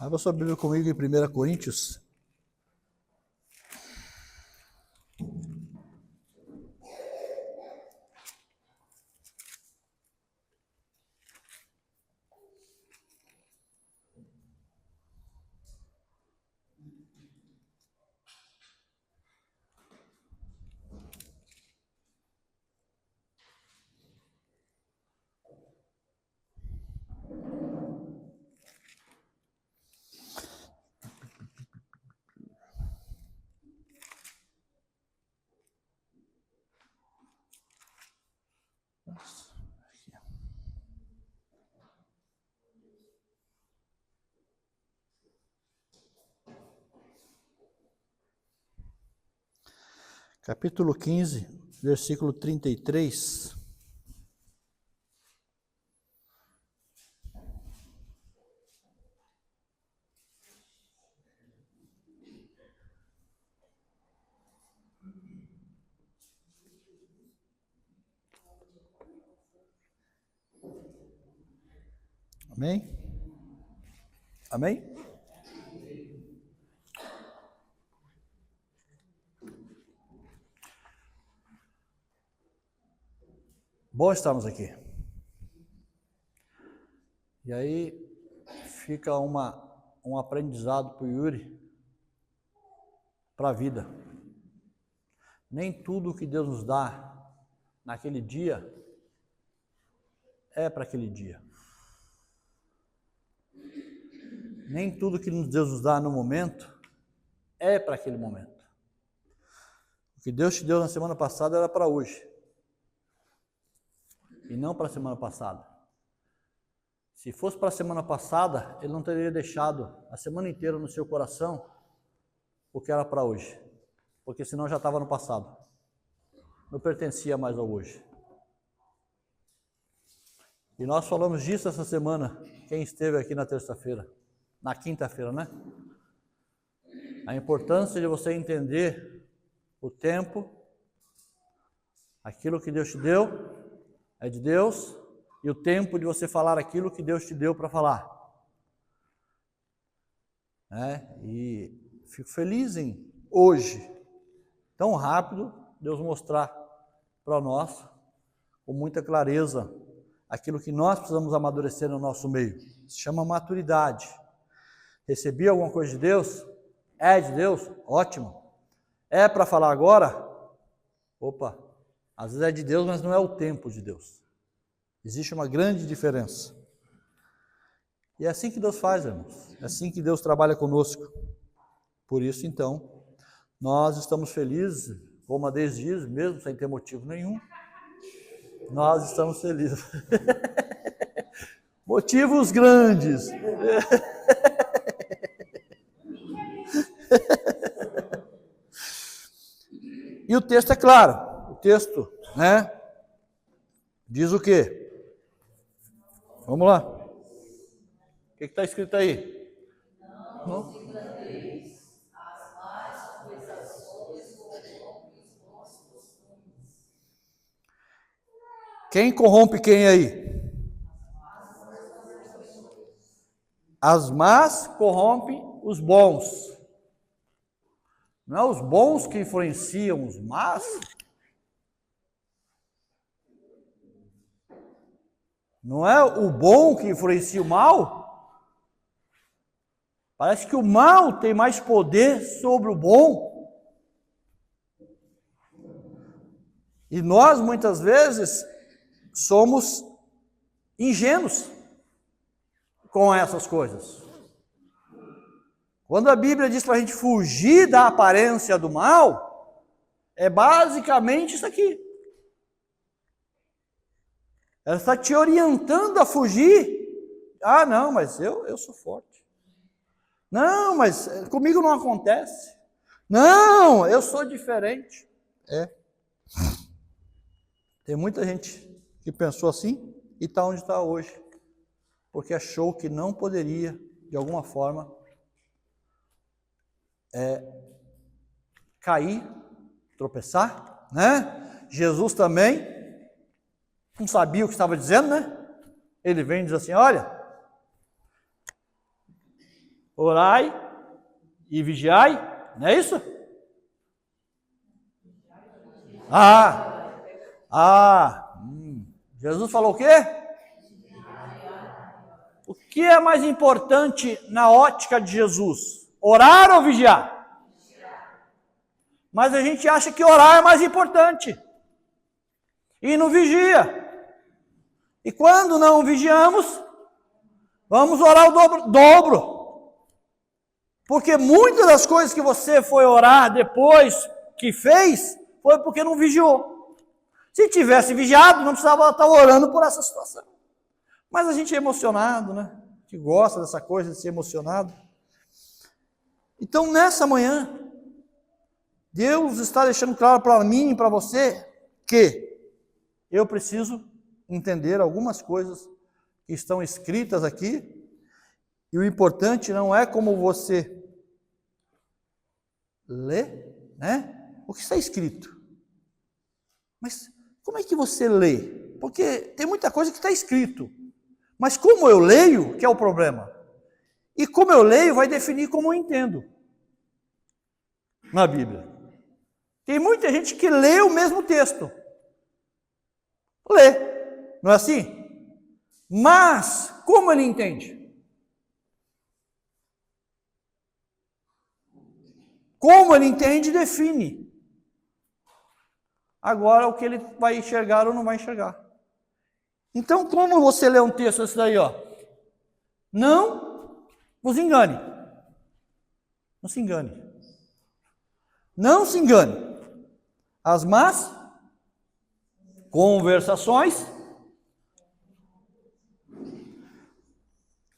Abra sua Bíblia comigo em 1 Coríntios. Capítulo 15, versículo 33. Amém? Amém? Bom estarmos aqui. E aí fica um aprendizado para o Yuri, para a vida. Nem tudo que Deus nos dá naquele dia é para aquele dia. Nem tudo que Deus nos dá no momento é para aquele momento. O que Deus te deu na semana passada era para hoje. E não para a semana passada. Se fosse para a semana passada, Ele não teria deixado a semana inteira no seu coração o que era para hoje. Porque senão já estava no passado. Não pertencia mais ao hoje. E nós falamos disso essa semana, quem esteve aqui na terça-feira, na quinta-feira, né? A importância de você entender o tempo, aquilo que Deus te deu, é de Deus, e o tempo de você falar aquilo que Deus te deu para falar. E fico feliz em hoje, tão rápido, Deus mostrar para nós, com muita clareza, aquilo que nós precisamos amadurecer no nosso meio. Se chama maturidade. Recebi alguma coisa de Deus? É de Deus? Ótimo. É para falar agora? Opa! Às vezes é de Deus, mas não é o tempo de Deus. Existe uma grande diferença. E é assim que Deus faz, irmãos. É assim que Deus trabalha conosco. Por isso, então, nós estamos felizes, como a Deus diz, mesmo sem ter motivo nenhum. Nós estamos felizes. Motivos grandes. E o texto é claro. O texto, diz o quê? Vamos lá. O que está escrito aí? Não? Quem corrompe quem aí? As más corrompem os bons. Não é os bons que influenciam os más? Não é o bom que influencia o mal? Parece que o mal tem mais poder sobre o bom. E nós, muitas vezes, somos ingênuos com essas coisas. Quando a Bíblia diz para a gente fugir da aparência do mal, é basicamente isso aqui. Ela está te orientando a fugir. Ah, não, mas eu sou forte. Não, mas comigo não acontece. Não, eu sou diferente. Tem muita gente que pensou assim e está onde está hoje. Porque achou que não poderia, de alguma forma, cair, tropeçar, né? Jesus também não sabia o que estava dizendo, né? Ele vem e diz assim, olha, Orai e vigiai, não é isso? Jesus falou o quê? O que é mais importante na ótica de Jesus? Orar ou vigiar? Mas a gente acha que orar é mais importante. E não vigia. E quando não vigiamos, vamos orar o dobro. Porque muitas das coisas que você foi orar depois que fez, foi porque não vigiou. Se tivesse vigiado, não precisava estar orando por essa situação. Mas a gente é emocionado, né? Que gosta dessa coisa de ser emocionado. Então, nessa manhã, Deus está deixando claro para mim e para você que eu preciso entender algumas coisas que estão escritas aqui, e o importante não é como você lê, né? O que está escrito. Mas como é que você lê? Porque tem muita coisa que está escrito. Mas como eu leio, que é o problema. E como eu leio vai definir como eu entendo na Bíblia. Tem muita gente que lê o mesmo texto. Lê, não é assim? Mas como ele entende? Como ele entende, define. Agora o que ele vai enxergar ou não vai enxergar. Então, como você lê um texto esse daí, ó? Não vos engane. Não se engane. Não se engane. As más conversações.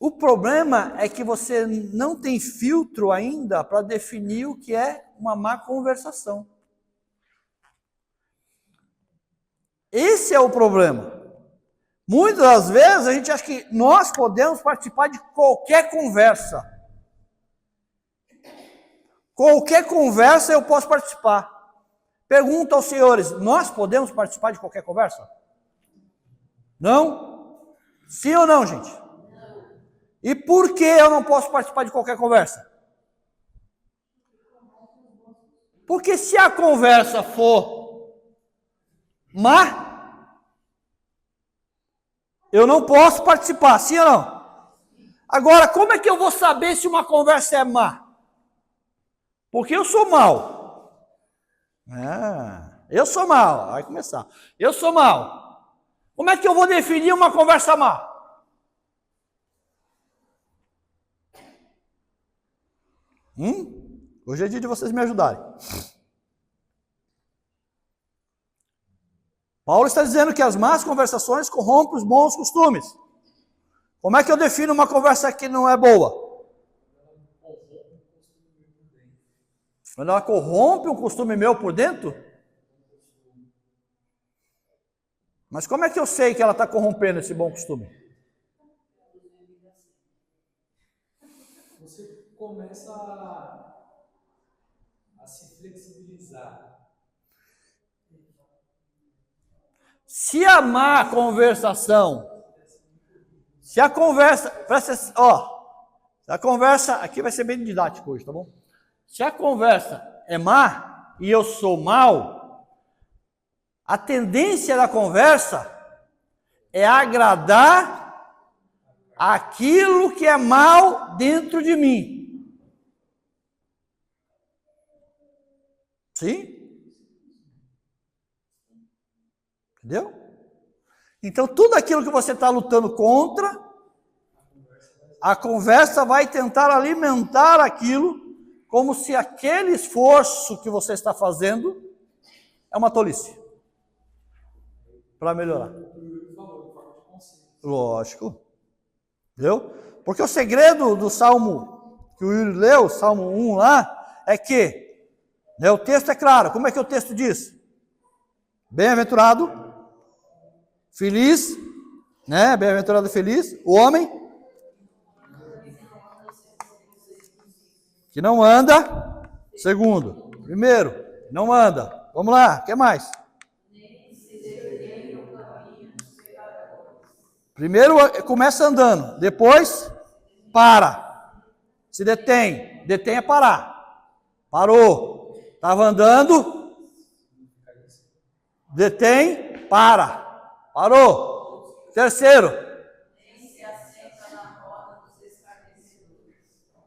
O problema é que você não tem filtro ainda para definir o que é uma má conversação. Esse é o problema. Muitas das vezes a gente acha que nós podemos participar de qualquer conversa. Qualquer conversa eu posso participar. Pergunto aos senhores, nós podemos participar de qualquer conversa? Não? Sim ou não, gente? E por que eu não posso participar de qualquer conversa? Porque se a conversa for má, eu não posso participar, sim ou não? Agora, como é que eu vou saber se uma conversa é má? Porque eu sou mau. Eu sou mau. Vai começar. Eu sou mau. Como é que eu vou definir uma conversa má? Hoje é dia de vocês me ajudarem. Paulo está dizendo que as más conversações corrompem os bons costumes. Como é que eu defino uma conversa que não é boa? Quando ela corrompe um costume meu por dentro? Mas como é que eu sei que ela está corrompendo esse bom costume? Você começa a se flexibilizar. Se a má conversação, se a conversa, se a conversa, aqui vai ser bem didático hoje, tá bom? Se a conversa é má e eu sou mau, a tendência da conversa é agradar aquilo que é mal dentro de mim. Sim? Entendeu? Então, tudo aquilo que você está lutando contra, a conversa vai tentar alimentar aquilo, como se aquele esforço que você está fazendo é uma tolice. Para melhorar. Lógico. Entendeu? Porque o segredo do Salmo que o Yuri leu, Salmo 1 lá, é que, né, o texto é claro. Como é que o texto diz? Bem-aventurado, feliz, né? Bem-aventurado e feliz, o homem que não anda, segundo, primeiro, não anda. Vamos lá, o que mais? Primeiro começa andando, depois para. se detém. Detém é parar. Parou. Estava andando. Detém, para. Parou. Terceiro.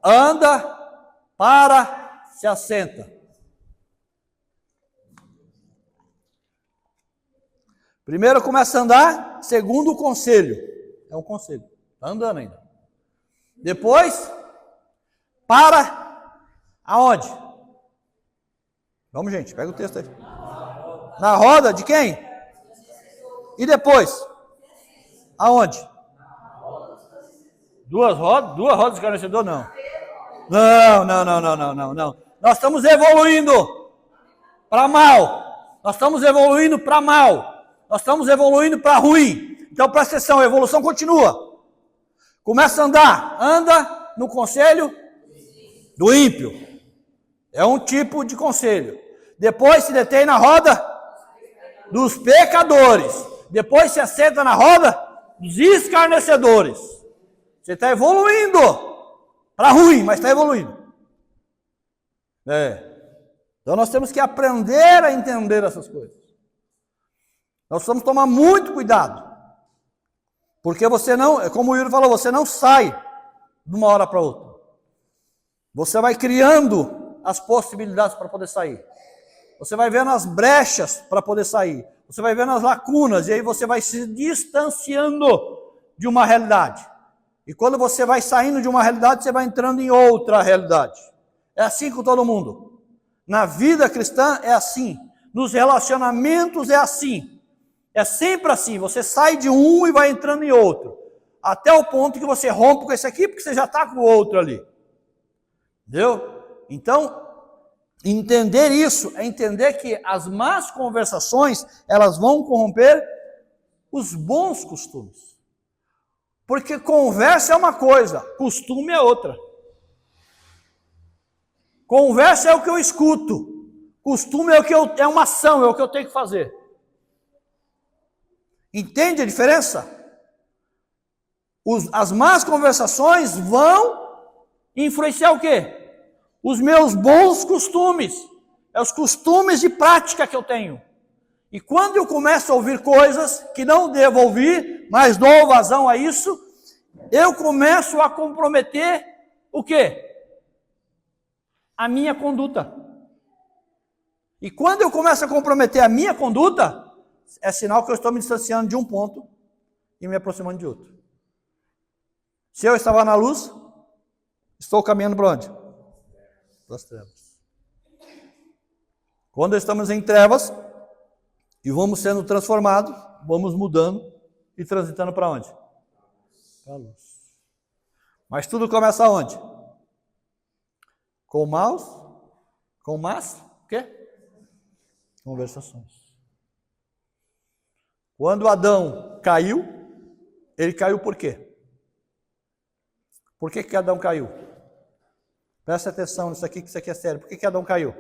Anda, para, se assenta. Primeiro começa a andar, segundo o conselho. É um conselho. Está andando ainda. Depois, para, aonde? Vamos, gente, pega o texto aí. Na roda de quem? E depois? Aonde? Duas rodas de escarnecedor? Não. Não. Nós estamos evoluindo para mal. Nós estamos evoluindo para mal. Nós estamos evoluindo para ruim. Então presta atenção, a evolução continua. Começa a andar. Anda no conselho do ímpio. É um tipo de conselho. Depois se detém na roda dos pecadores. Depois se assenta na roda dos escarnecedores. Você está evoluindo para ruim, mas está evoluindo. Então nós temos que aprender a entender essas coisas. Nós precisamos tomar muito cuidado. Porque você não, como o Yuri falou, você não sai de uma hora para outra. Você vai criando as possibilidades para poder sair. Você vai vendo as brechas para poder sair. Você vai vendo as lacunas e aí você vai se distanciando de uma realidade. E quando você vai saindo de uma realidade, você vai entrando em outra realidade. É assim com todo mundo. Na vida cristã é assim. Nos relacionamentos é assim. É sempre assim. Você sai de um e vai entrando em outro. Até o ponto que você rompe com esse aqui, porque você já está com o outro ali. Entendeu? Então, entender isso é entender que as más conversações, elas vão corromper os bons costumes. Porque conversa é uma coisa, costume é outra. Conversa é o que eu escuto. Costume é o que é uma ação, é o que eu tenho que fazer. Entende a diferença? As más conversações vão influenciar o quê? Os meus bons costumes. É os costumes de prática que eu tenho. E quando eu começo a ouvir coisas que não devo ouvir, mas dou vazão a isso, eu começo a comprometer o quê? A minha conduta. E quando eu começo a comprometer a minha conduta, é sinal que eu estou me distanciando de um ponto e me aproximando de outro. Se eu estava na luz, estou caminhando para onde? Para as trevas. Quando estamos em trevas e vamos sendo transformados, vamos mudando e transitando para onde? Para a luz. Mas tudo começa aonde? Com más, o quê? Conversações. Quando Adão caiu, ele caiu por quê? Por que Adão caiu? Presta atenção nisso aqui, que isso aqui é sério. Por que Adão caiu?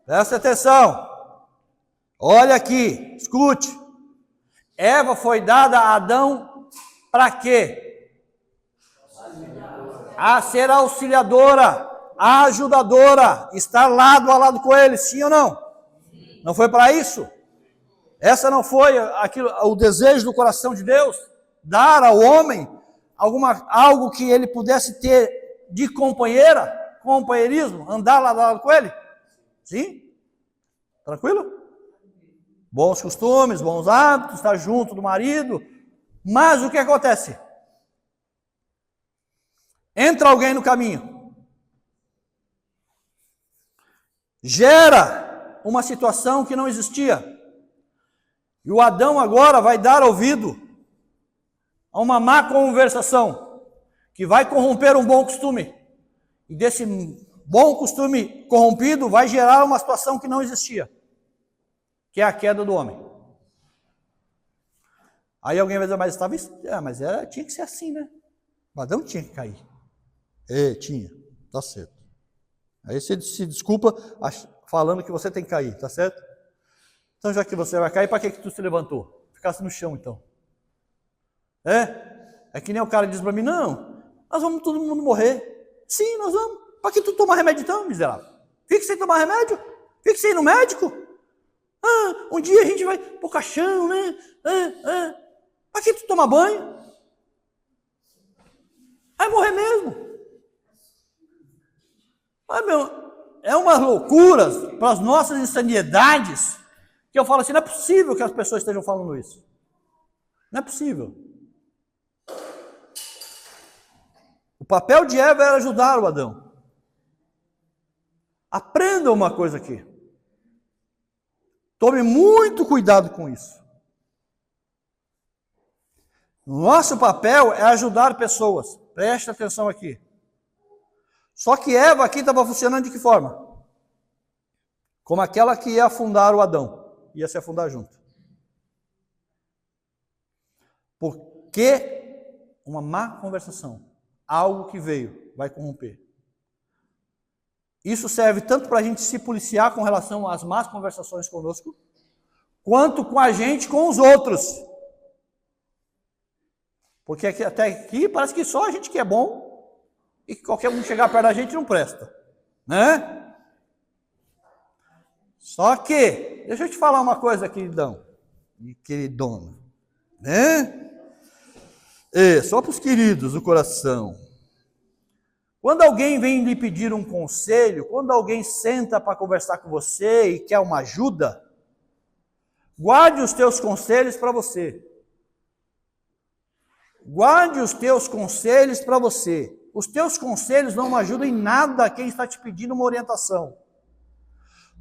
Presta atenção. Olha aqui, escute. Eva foi dada a Adão para quê? A ser auxiliadora, a ajudadora, estar lado a lado com ele, sim ou não? Não foi para isso? Essa não foi o desejo do coração de Deus? Dar ao homem algo que ele pudesse ter de companheirismo, andar lado a lado com ele? Sim? Tranquilo? Bons costumes, bons hábitos, estar junto do marido. Mas o que acontece? Entra alguém no caminho. Gera uma situação que não existia. E o Adão agora vai dar ouvido a uma má conversação que vai corromper um bom costume. E desse bom costume corrompido vai gerar uma situação que não existia, que é a queda do homem. Aí alguém vai dizer, tinha que ser assim, né? O Adão tinha que cair. Tinha, tá certo. Aí você se desculpa falando que você tem que cair, tá certo? Então já que você vai cair, para que tu se levantou? Ficasse no chão então. É que nem o cara diz para mim, não, nós vamos todo mundo morrer. Sim, nós vamos. Para que tu tomar remédio então, miserável? Fique sem tomar remédio? Fique sem ir no médico? Um dia a gente vai pro caixão, né? Para que tu tomar banho? Vai morrer mesmo. É umas loucuras para as nossas insanidades que eu falo assim, não é possível que as pessoas estejam falando isso. Não é possível. O papel de Eva era ajudar o Adão. Aprenda uma coisa aqui. Tome muito cuidado com isso. Nosso papel é ajudar pessoas. Preste atenção aqui. Só que Eva aqui estava funcionando de que forma? Como aquela que ia afundar o Adão. Ia se afundar junto. Porque uma má conversação, algo que veio, vai corromper. Isso serve tanto para a gente se policiar com relação às más conversações conosco, quanto com a gente com os outros. Porque até aqui parece que só a gente que é bom e que qualquer um chegar perto da gente não presta, né? Só que, deixa eu te falar uma coisa, queridão e queridona, né? Só para os queridos do coração. Quando alguém vem lhe pedir um conselho, quando alguém senta para conversar com você e quer uma ajuda, guarde os teus conselhos para você. Guarde os teus conselhos para você. Os teus conselhos não ajudam em nada a quem está te pedindo uma orientação.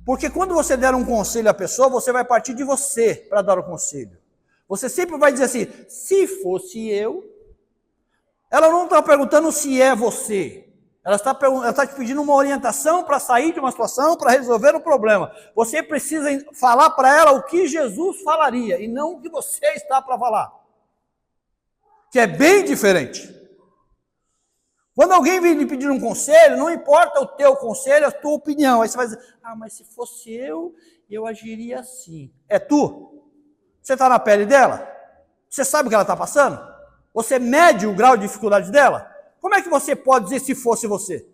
Porque quando você der um conselho à pessoa, você vai partir de você para dar o conselho. Você sempre vai dizer assim, se fosse eu. Ela não está perguntando se é você. Ela está te pedindo uma orientação para sair de uma situação, para resolver um problema. Você precisa falar para ela o que Jesus falaria, e não o que você está para falar. Que é bem diferente. Quando alguém vem lhe pedir um conselho, não importa o teu conselho, a tua opinião. Aí você vai dizer, mas se fosse eu agiria assim. É tu? Você está na pele dela? Você sabe o que ela está passando? Você mede o grau de dificuldade dela? Como é que você pode dizer se fosse você?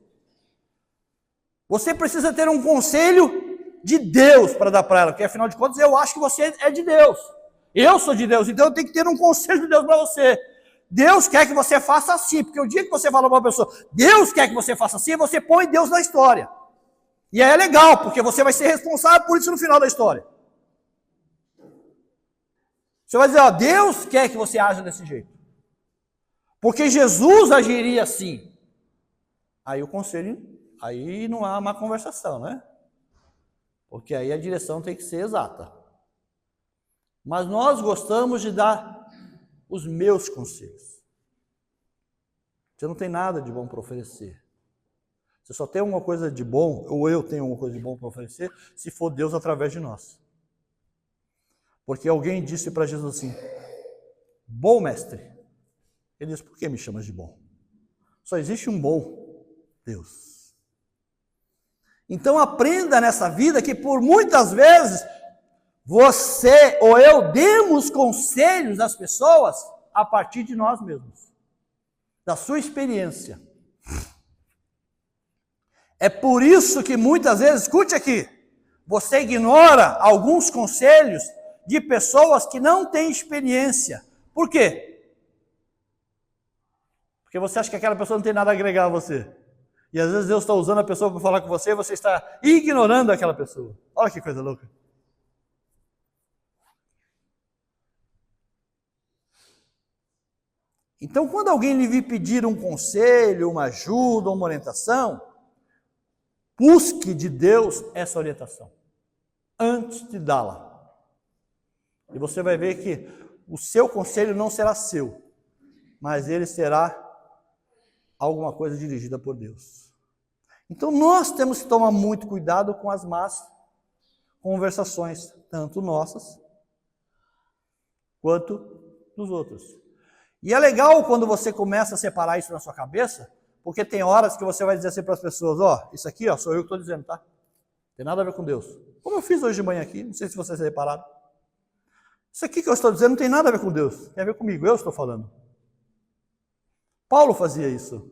Você precisa ter um conselho de Deus para dar para ela, porque afinal de contas eu acho que você é de Deus. Eu sou de Deus, então eu tenho que ter um conselho de Deus para você. Deus quer que você faça assim, porque o dia que você fala para uma pessoa, Deus quer que você faça assim, você põe Deus na história. E aí é legal, porque você vai ser responsável por isso no final da história. Você vai dizer, Deus quer que você haja desse jeito. Porque Jesus agiria assim. Aí o conselho, aí não há uma conversação, né? Porque aí a direção tem que ser exata. Mas nós gostamos de dar os meus conselhos. Você não tem nada de bom para oferecer. Você só tem uma coisa de bom, ou eu tenho uma coisa de bom para oferecer, se for Deus através de nós. Porque alguém disse para Jesus assim, bom mestre. Ele disse, por que me chamas de bom? Só existe um bom Deus. Então aprenda nessa vida que por muitas vezes você ou eu demos conselhos às pessoas a partir de nós mesmos, da sua experiência. É por isso que muitas vezes, escute aqui, você ignora alguns conselhos de pessoas que não têm experiência. Por quê? Porque você acha que aquela pessoa não tem nada a agregar a você. E às vezes Deus está usando a pessoa para falar com você e você está ignorando aquela pessoa. Olha que coisa louca. Então, quando alguém lhe vir pedir um conselho, uma ajuda, uma orientação, busque de Deus essa orientação, antes de dá-la. E você vai ver que o seu conselho não será seu, mas ele será alguma coisa dirigida por Deus. Então, nós temos que tomar muito cuidado com as más conversações, tanto nossas, quanto dos outros. E é legal quando você começa a separar isso na sua cabeça, Porque tem horas que você vai dizer assim para as pessoas, ó, isso aqui, ó, sou eu que estou dizendo, tá? Não tem nada a ver com Deus. Como eu fiz hoje de manhã aqui, não sei se vocês repararam. Isso aqui que eu estou dizendo não tem nada a ver com Deus, tem a ver comigo, eu estou falando. Paulo fazia isso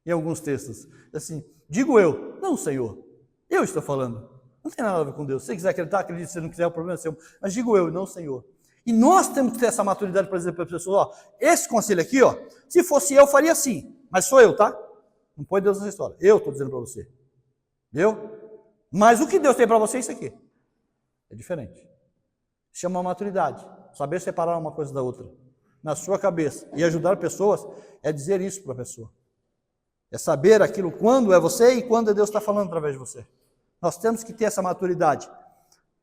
em alguns textos. Assim, digo eu, não, Senhor, eu estou falando. Não tem nada a ver com Deus. Se você quiser acreditar, acredite. Se não quiser, o problema é seu. Mas digo eu, não, Senhor. E nós temos que ter essa maturidade para dizer para as pessoas, ó, esse conselho aqui, ó, se fosse eu, faria assim. Mas sou eu, tá? Não põe Deus nessa história. Eu estou dizendo para você. Viu? Mas o que Deus tem para você é isso aqui. É diferente. Chama maturidade. Saber separar uma coisa da outra. Na sua cabeça. E ajudar pessoas é dizer isso para a pessoa. É saber aquilo quando é você e quando Deus está falando através de você. Nós temos que ter essa maturidade.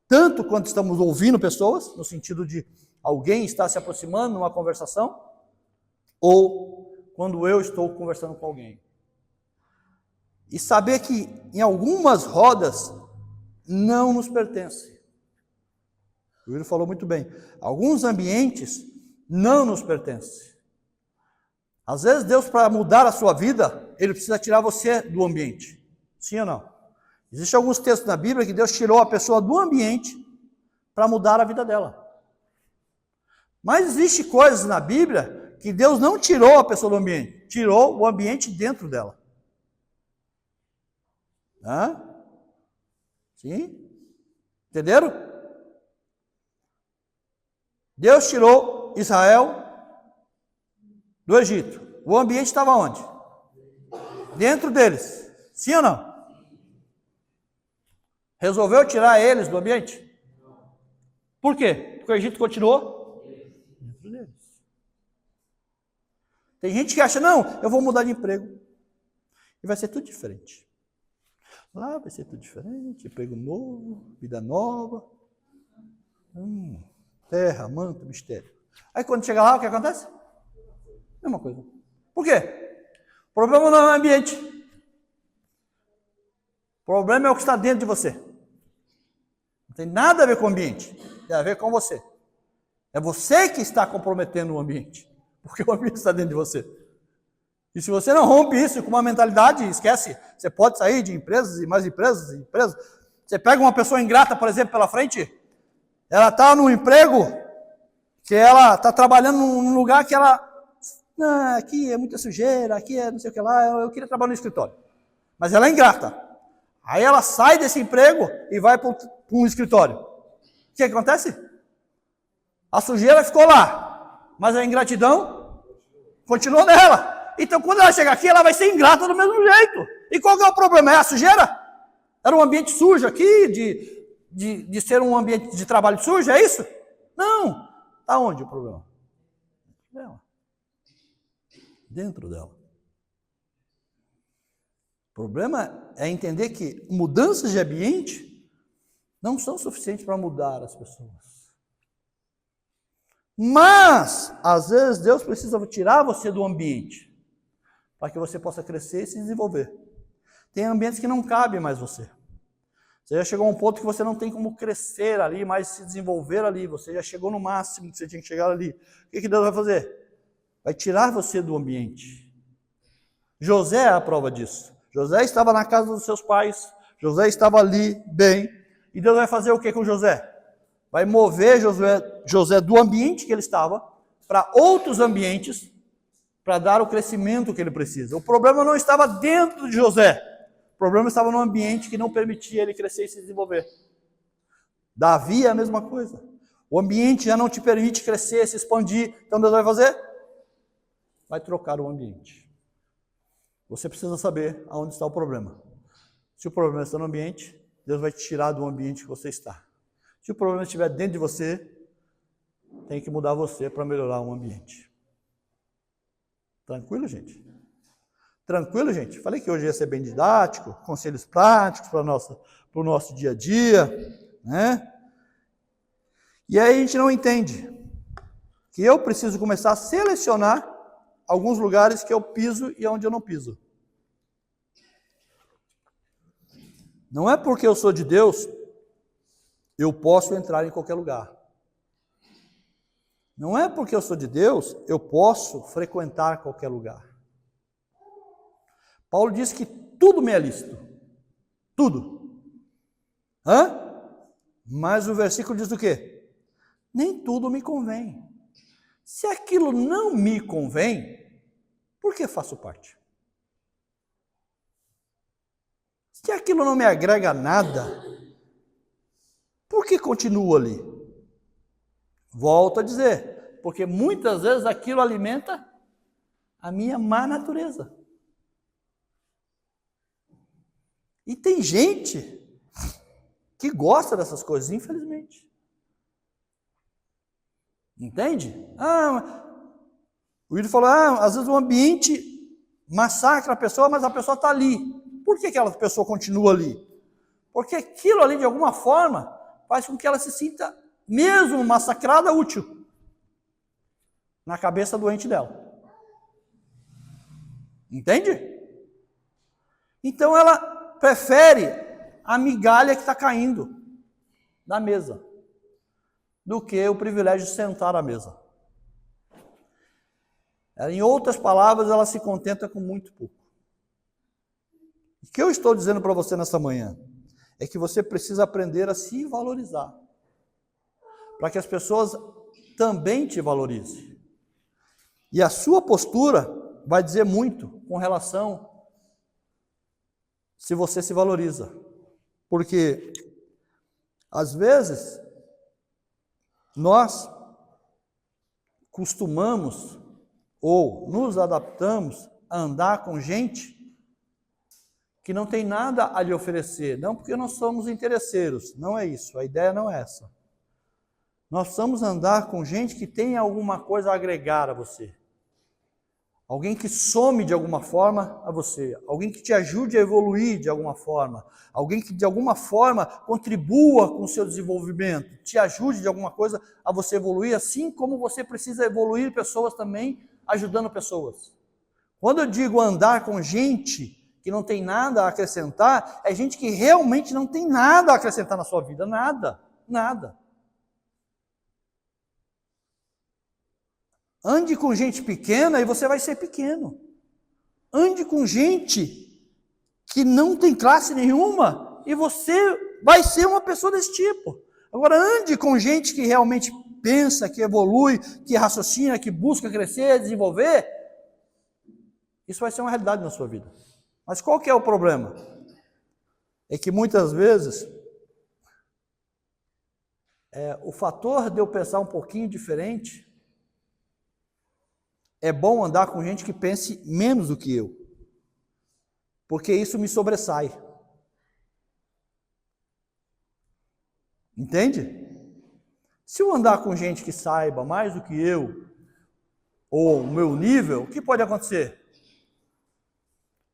Tanto quando estamos ouvindo pessoas, no sentido de alguém está se aproximando numa conversação, ou quando eu estou conversando com alguém. E saber que em algumas rodas não nos pertence. O Júlio falou muito bem. Alguns ambientes não nos pertencem. Às vezes Deus, para mudar a sua vida, Ele precisa tirar você do ambiente. Sim ou não? Existem alguns textos na Bíblia que Deus tirou a pessoa do ambiente para mudar a vida dela. Mas existem coisas na Bíblia que Deus não tirou a pessoa do ambiente, tirou o ambiente dentro dela. Hã? Sim? Entenderam? Deus tirou Israel do Egito. O ambiente estava onde? Dentro deles. Sim ou não? Resolveu tirar eles do ambiente? Por quê? Porque o Egito continuou dentro deles. Tem gente que acha, não, eu vou mudar de emprego. E vai ser tudo diferente. Lá vai ser tudo diferente, emprego novo, vida nova. Terra, manto, mistério. Aí quando chega lá, o que acontece? Mesma coisa. Por quê? O problema não é o ambiente. O problema é o que está dentro de você. Não tem nada a ver com o ambiente. Tem a ver com você. É você que está comprometendo o ambiente. Porque o ambiente está dentro de você. E se você não rompe isso com uma mentalidade, esquece. Você pode sair de empresas e mais empresas e empresas. Você pega uma pessoa ingrata, por exemplo, pela frente. Ela está num emprego que ela está trabalhando num lugar que ela... Não, aqui é muita sujeira, aqui é não sei o que lá, eu queria trabalhar no escritório. Mas ela é ingrata. Aí ela sai desse emprego e vai para um escritório. O que acontece? A sujeira ficou lá, mas a ingratidão continuou nela. Então quando ela chegar aqui, ela vai ser ingrata do mesmo jeito. E qual que é o problema? É a sujeira? Era um ambiente sujo aqui, de ser um ambiente de trabalho sujo, é isso? Não. Está onde o problema? Dentro dela. O problema é entender que mudanças de ambiente não são suficientes para mudar as pessoas. Mas, às vezes, Deus precisa tirar você do ambiente para que você possa crescer e se desenvolver. Tem ambientes que não cabem mais você. Você já chegou a um ponto que você não tem como crescer ali, mas se desenvolver ali. Você já chegou no máximo que você tinha que chegar ali. O que Deus vai fazer? Vai tirar você do ambiente. José é a prova disso. José estava na casa dos seus pais. José estava ali, bem. E Deus vai fazer o que com José? Vai mover José do ambiente que ele estava para outros ambientes para dar o crescimento que ele precisa. O problema não estava dentro de José. O problema estava no ambiente que não permitia ele crescer e se desenvolver. Davi é a mesma coisa. O ambiente já não te permite crescer, se expandir. Então Deus vai fazer? Vai trocar o ambiente. Você precisa saber aonde está o problema. Se o problema está no ambiente, Deus vai te tirar do ambiente que você está. Se o problema estiver dentro de você, tem que mudar você para melhorar o ambiente. Tranquilo, gente? Tranquilo, gente? Falei que hoje ia ser bem didático, conselhos práticos para o nosso dia a dia, né? E aí a gente não entende que eu preciso começar a selecionar alguns lugares que eu piso e onde eu não piso. Não é porque eu sou de Deus, eu posso entrar em qualquer lugar. Não é porque eu sou de Deus, eu posso frequentar qualquer lugar. Paulo diz que tudo me é lícito. Tudo. Mas o versículo diz o quê? Nem tudo me convém. Se aquilo não me convém, por que faço parte? Se aquilo não me agrega nada, por que continuo ali? Volto a dizer, porque muitas vezes aquilo alimenta a minha má natureza. E tem gente que gosta dessas coisas, infelizmente. Entende? O Wilson falou, às vezes o ambiente massacra a pessoa, mas a pessoa está ali. Por que aquela pessoa continua ali? Porque aquilo ali, de alguma forma, faz com que ela se sinta, mesmo massacrada, útil na cabeça doente dela. Entende? Então ela prefere a migalha que está caindo da mesa do que o privilégio de sentar à mesa. Em outras palavras, ela se contenta com muito pouco. O que eu estou dizendo para você nessa manhã é que você precisa aprender a se valorizar, para que as pessoas também te valorizem. E a sua postura vai dizer muito com relação se você se valoriza. Porque, às vezes, nós costumamos ou nos adaptamos a andar com gente que não tem nada a lhe oferecer, não porque nós somos interesseiros, não é isso, a ideia não é essa. Nós precisamos andar com gente que tem alguma coisa a agregar a você. Alguém que some de alguma forma a você, alguém que te ajude a evoluir de alguma forma, alguém que de alguma forma contribua com o seu desenvolvimento, te ajude de alguma coisa a você evoluir, assim como você precisa evoluir pessoas também, ajudando pessoas. Quando eu digo andar com gente que não tem nada a acrescentar, é gente que realmente não tem nada a acrescentar na sua vida, nada, nada. Ande com gente pequena e você vai ser pequeno. Ande com gente que não tem classe nenhuma e você vai ser uma pessoa desse tipo. Agora, ande com gente que realmente pensa, que evolui, que raciocina, que busca crescer, desenvolver. Isso vai ser uma realidade na sua vida. Mas qual que é o problema? É que muitas vezes o fator de eu pensar um pouquinho diferente, é bom andar com gente que pense menos do que eu, porque isso me sobressai. Entende? Se eu andar com gente que saiba mais do que eu, ou o meu nível, o que pode acontecer?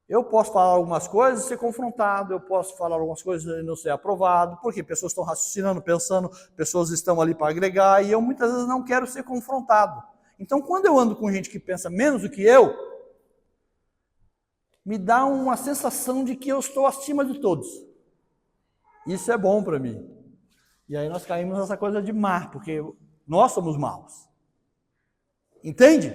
Eu posso falar algumas coisas e ser confrontado, eu posso falar algumas coisas e não ser aprovado, porque pessoas estão raciocinando, pensando, pessoas estão ali para agregar, e eu muitas vezes não quero ser confrontado. Então, quando eu ando com gente que pensa menos do que eu, me dá uma sensação de que eu estou acima de todos. Isso é bom para mim. E aí nós caímos nessa coisa de má, porque nós somos maus. Entende?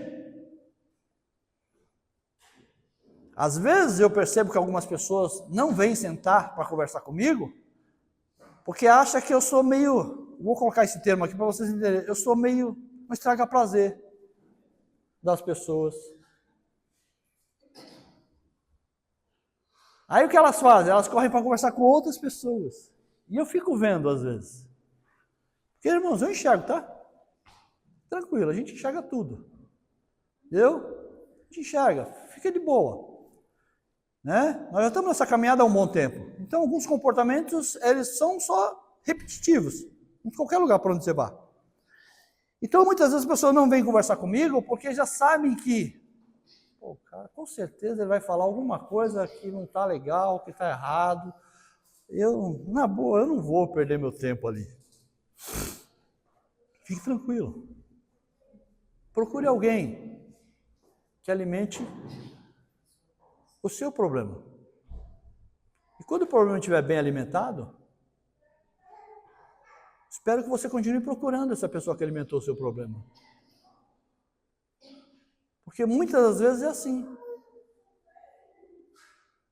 Às vezes eu percebo que algumas pessoas não vêm sentar para conversar comigo, porque acham que eu sou meio, vou colocar esse termo aqui para vocês entenderem, eu sou meio um estraga-prazer das pessoas. Aí o que elas fazem? Elas correm para conversar com outras pessoas. E eu fico vendo às vezes. Porque, irmãos, eu enxergo, tá? Tranquilo, a gente enxerga tudo. Entendeu? A gente enxerga, fica de boa. Né? Nós já estamos nessa caminhada há um bom tempo. Então, alguns comportamentos, eles são só repetitivos. Em qualquer lugar para onde você vá. Então, muitas vezes as pessoas não vêm conversar comigo porque já sabem que, pô, cara, com certeza ele vai falar alguma coisa que não está legal, que está errado. Na boa, eu não vou perder meu tempo ali. Fique tranquilo. Procure alguém que alimente o seu problema. E quando o problema estiver bem alimentado, espero que você continue procurando essa pessoa que alimentou o seu problema. Porque muitas das vezes é assim.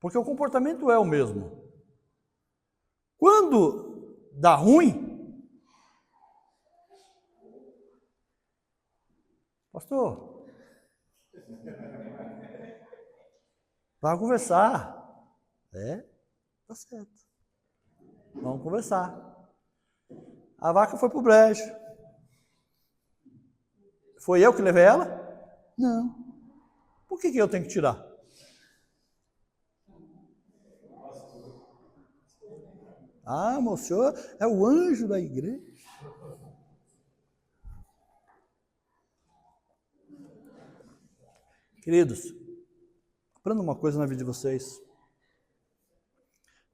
Porque o comportamento é o mesmo. Quando dá ruim, pastor, vamos conversar. Tá certo. Vamos conversar. A vaca foi pro brejo. Foi eu que levei ela? Não. Por que eu tenho que tirar? Ah, mas o senhor é o anjo da igreja. Queridos, aprenda uma coisa na vida de vocês.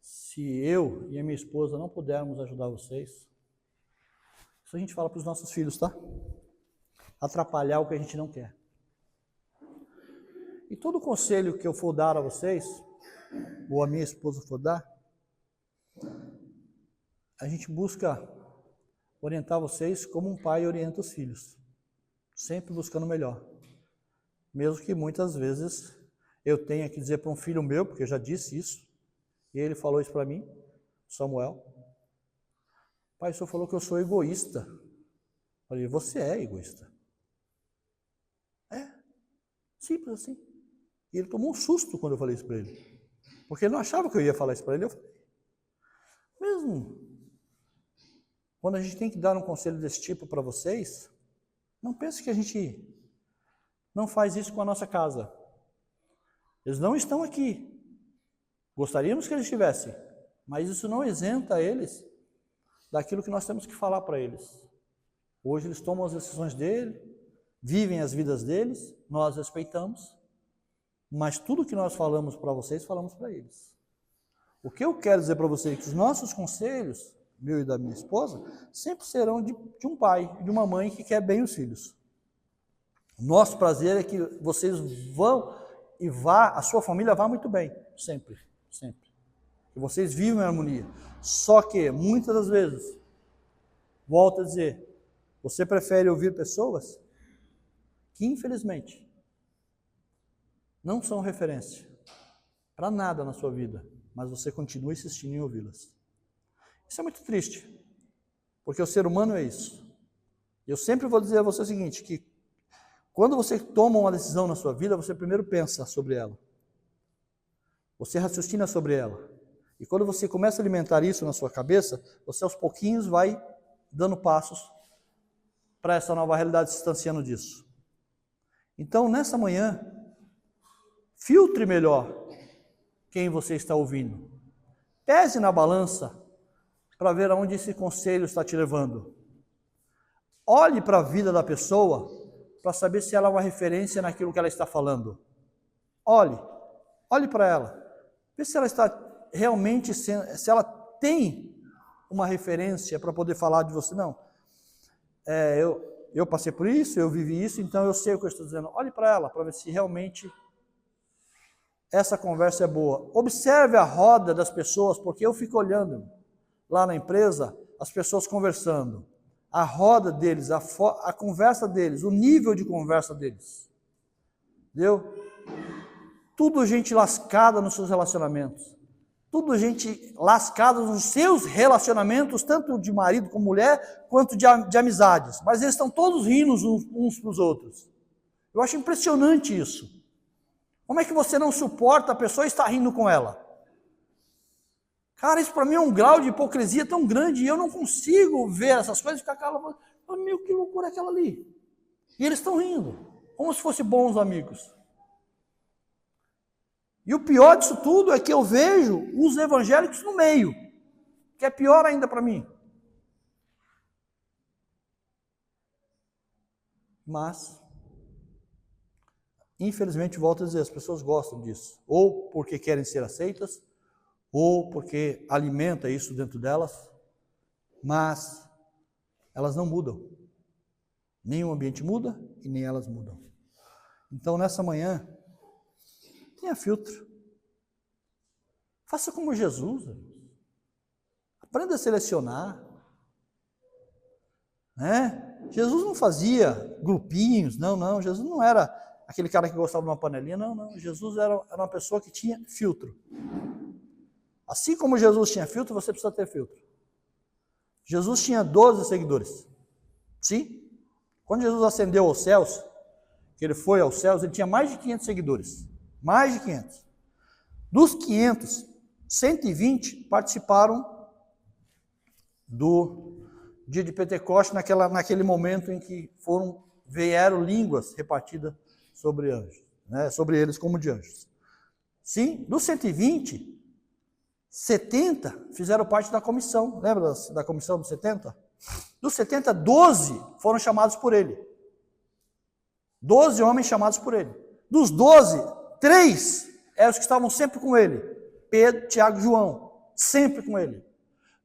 Se eu e a minha esposa não pudermos ajudar vocês, isso a gente fala para os nossos filhos, tá? Atrapalhar o que a gente não quer. E todo conselho que eu for dar a vocês, ou a minha esposa for dar, a gente busca orientar vocês como um pai orienta os filhos, sempre buscando o melhor. Mesmo que muitas vezes eu tenha que dizer para um filho meu, porque eu já disse isso, e ele falou isso para mim, Samuel: pai, o senhor falou que eu sou egoísta. Eu falei: você é egoísta. Simples assim. E ele tomou um susto quando eu falei isso para ele, porque ele não achava que eu ia falar isso para ele. Eu falei: mesmo quando a gente tem que dar um conselho desse tipo para vocês, não pense que a gente não faz isso com a nossa casa. Eles não estão aqui. Gostaríamos que eles estivessem, mas isso não isenta eles daquilo que nós temos que falar para eles. Hoje eles tomam as decisões deles, vivem as vidas deles, nós respeitamos, mas tudo que nós falamos para vocês, falamos para eles. O que eu quero dizer para vocês é que os nossos conselhos, meu e da minha esposa, sempre serão de um pai, de uma mãe que quer bem os filhos. O nosso prazer é que vocês vão e a sua família vá muito bem, sempre, sempre. Que vocês vivam em harmonia. Só que, muitas das vezes, volto a dizer, você prefere ouvir pessoas que, infelizmente, não são referência para nada na sua vida, mas você continua insistindo em ouvi-las. Isso é muito triste, porque o ser humano é isso. Eu sempre vou dizer a você o seguinte, que quando você toma uma decisão na sua vida, você primeiro pensa sobre ela. Você raciocina sobre ela. E quando você começa a alimentar isso na sua cabeça, você aos pouquinhos vai dando passos para essa nova realidade, se distanciando disso. Então, nessa manhã, filtre melhor quem você está ouvindo. Pese na balança para ver aonde esse conselho está te levando. Olhe para a vida da pessoa para saber se ela é uma referência naquilo que ela está falando. Olhe para ela. Vê se ela está realmente, se ela tem uma referência para poder falar de você. Não, eu passei por isso, eu vivi isso, então eu sei o que eu estou dizendo. Olhe para ela, para ver se realmente essa conversa é boa. Observe a roda das pessoas, porque eu fico olhando lá na empresa, as pessoas conversando. A roda deles, a conversa deles, o nível de conversa deles. Entendeu? Tudo gente lascada nos seus relacionamentos. Tudo gente lascada nos seus relacionamentos, tanto de marido com mulher, quanto de amizades. Mas eles estão todos rindo uns para os outros. Eu acho impressionante isso. Como é que você não suporta a pessoa e está rindo com ela? Cara, isso para mim é um grau de hipocrisia tão grande, e eu não consigo ver essas coisas e ficar calado. Meu, que loucura é aquela ali. E eles estão rindo, como se fossem bons amigos. E o pior disso tudo é que eu vejo os evangélicos no meio, que é pior ainda para mim. Mas, infelizmente, volto a dizer, as pessoas gostam disso, ou porque querem ser aceitas, ou porque alimenta isso dentro delas, mas elas não mudam. Nem o ambiente muda e nem elas mudam. Então, nessa manhã, tenha filtro. Faça como Jesus. Aprenda a selecionar. Jesus não fazia grupinhos, não. Jesus não era aquele cara que gostava de uma panelinha, não. Jesus era uma pessoa que tinha filtro. Assim como Jesus tinha filtro, você precisa ter filtro. Jesus tinha 12 seguidores. Sim? Quando Jesus ascendeu aos céus, que ele foi aos céus, ele tinha mais de 500 seguidores. Mais de 500. Dos 500, 120 participaram do dia de Pentecostes, naquele momento em que vieram línguas repartidas sobre anjos, né, sobre eles como de anjos. Sim, dos 120, 70 fizeram parte da comissão. Lembra da comissão dos 70? Dos 70, 12 foram chamados por ele. 12 homens chamados por ele. Dos 12, 3 eram os que estavam sempre com ele. Pedro, Tiago e João, sempre com ele.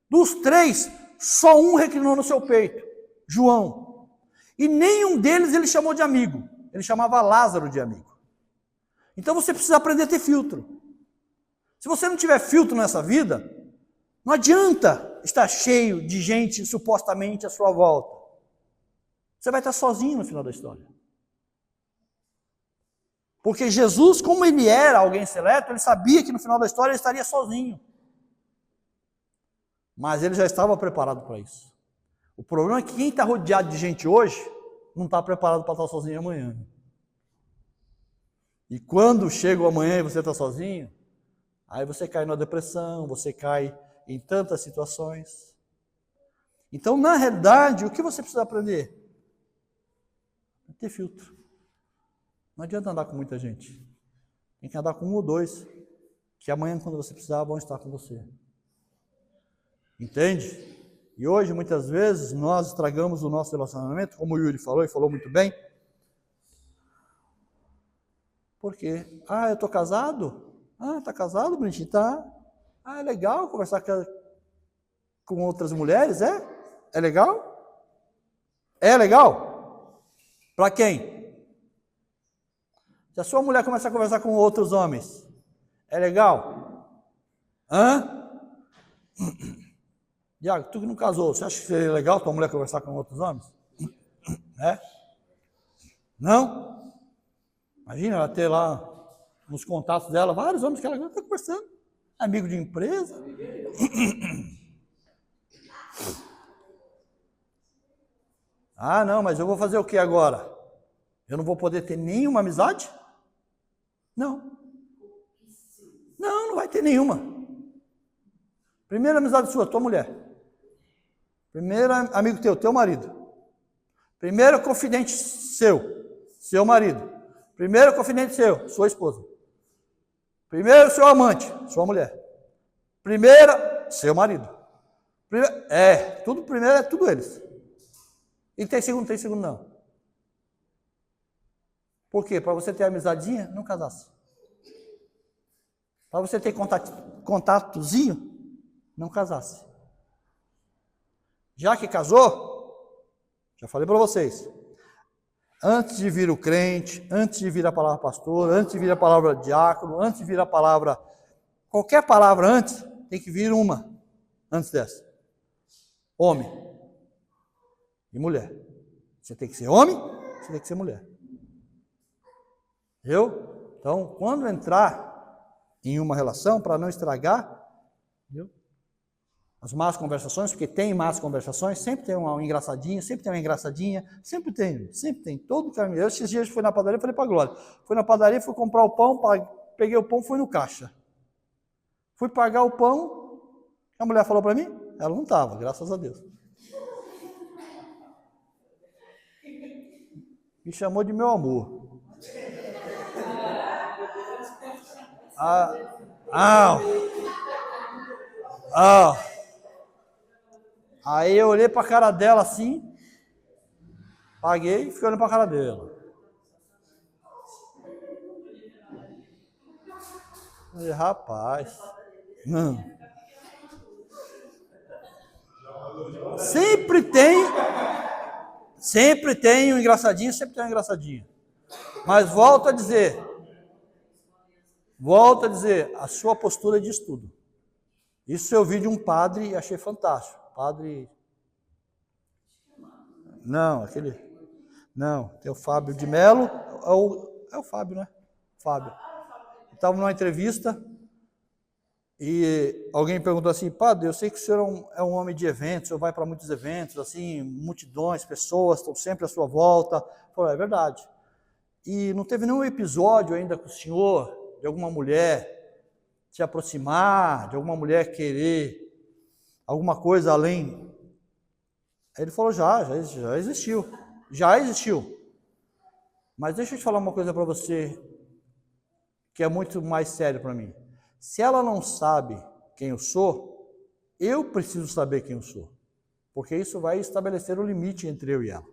Dos 3, só um reclinou no seu peito, João. E nenhum deles ele chamou de amigo. Ele chamava Lázaro de amigo. Então você precisa aprender a ter filtro. Se você não tiver filtro nessa vida, não adianta estar cheio de gente supostamente à sua volta. Você vai estar sozinho no final da história. Porque Jesus, como ele era alguém seleto, ele sabia que no final da história ele estaria sozinho. Mas ele já estava preparado para isso. O problema é que quem está rodeado de gente hoje não está preparado para estar sozinho amanhã. E quando chega o amanhã e você está sozinho, aí você cai na depressão, você cai em tantas situações. Então, na realidade, o que você precisa aprender? É ter filtro. Não adianta andar com muita gente. Tem que andar com um ou dois, que amanhã, quando você precisar, vão estar com você. Entende? E hoje, muitas vezes, nós estragamos o nosso relacionamento, como o Yuri falou, e falou muito bem. Por quê? Eu estou casado? Está casado, bonitinho? Tá. É legal conversar com outras mulheres, é? É legal? É legal? Para quem? Se a sua mulher começar a conversar com outros homens, é legal? Diago, tu que não casou, você acha que seria legal tua mulher conversar com outros homens? É? Não? Imagina ela ter lá nos contatos dela, vários homens que ela está conversando. Amigo de empresa. Não, mas eu vou fazer o que agora? Eu não vou poder ter nenhuma amizade? Não. Não vai ter nenhuma. Primeira amizade sua, tua mulher. Primeiro amigo teu marido. Primeiro confidente seu marido. Primeiro confidente seu, sua esposa. Primeiro seu amante, sua mulher. Primeira, seu marido. Tudo primeiro é tudo eles. E tem segundo não. Por quê? Para você ter amizadinha, não casasse. Para você ter contatozinho, não casasse. Já que casou, já falei para vocês, antes de vir o crente, antes de vir a palavra pastor, antes de vir a palavra diácono, antes de vir a palavra, qualquer palavra antes, tem que vir uma antes dessa. Homem e mulher. Você tem que ser homem, você tem que ser mulher. Entendeu? Então, quando entrar em uma relação, para não estragar, entendeu? As más conversações, porque tem más conversações, sempre tem um engraçadinho, sempre tem uma engraçadinha, sempre tem, todo caminho. Eu esses dias fui na padaria, falei para a Glória, fui na padaria, fui comprar o pão, peguei o pão, fui no caixa. Fui pagar o pão, a mulher falou para mim, ela não estava, graças a Deus. Me chamou de meu amor. Aí eu olhei para a cara dela assim, paguei e fiquei olhando para a cara dela. Falei, rapaz, não. Sempre tem um engraçadinho, sempre tem um engraçadinho. Mas volto a dizer, a sua postura diz tudo. Isso eu vi de um padre e achei fantástico. Padre... Não, tem o Fábio de Mello, é o Fábio, né? Fábio. Estava numa entrevista E alguém perguntou assim, padre, eu sei que o senhor é um homem de eventos, o senhor vai para muitos eventos, assim, multidões, pessoas estão sempre à sua volta. Falou, é verdade. E não teve nenhum episódio ainda com o senhor, de alguma mulher se aproximar, de alguma mulher querer alguma coisa além? Aí ele falou, já existiu. Já existiu. Mas deixa eu te falar uma coisa para você, que é muito mais sério para mim. Se ela não sabe quem eu sou, eu preciso saber quem eu sou. Porque isso vai estabelecer o limite entre eu e ela.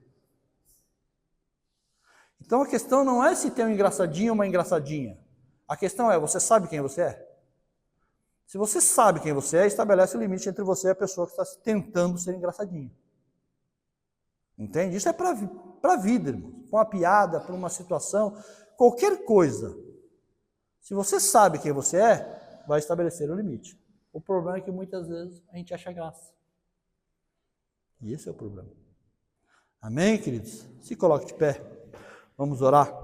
Então a questão não é se tem um engraçadinho ou uma engraçadinha. A questão é, você sabe quem você é? Se você sabe quem você é, estabelece o limite entre você e a pessoa que está tentando ser engraçadinha. Entende? Isso é para a vida, irmão. Para uma piada, para uma situação, qualquer coisa. Se você sabe quem você é, vai estabelecer o limite. O problema é que muitas vezes a gente acha graça. E esse é o problema. Amém, queridos? Se coloque de pé. Vamos orar.